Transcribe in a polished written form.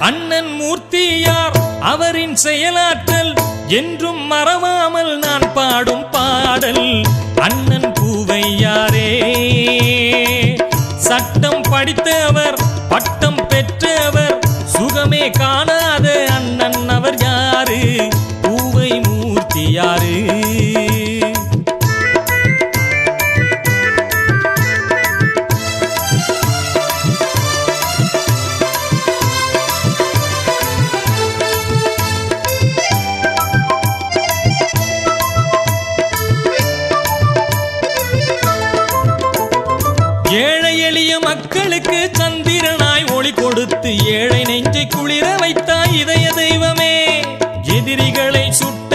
அண்ணன் மூர்த்தியார் அவரின் செயலாற்றல் என்றும் மறவாமல் நான் பாடும் பாடல் அண்ணன் பூவையாரே. சட்டம் படித்தவர் பட்டம் பெற்றவர் சுகமே காணாத அண்ணன் அவர் யாரு? பூவை மூர்த்தியாரு. ஏழை எளிய மக்களுக்கு சந்திரனாய் ஒளி கொடுத்து ஏழை நெஞ்சை குளிர வைத்தாய் இதய தெய்வமே. எதிரிகளை சுட்டு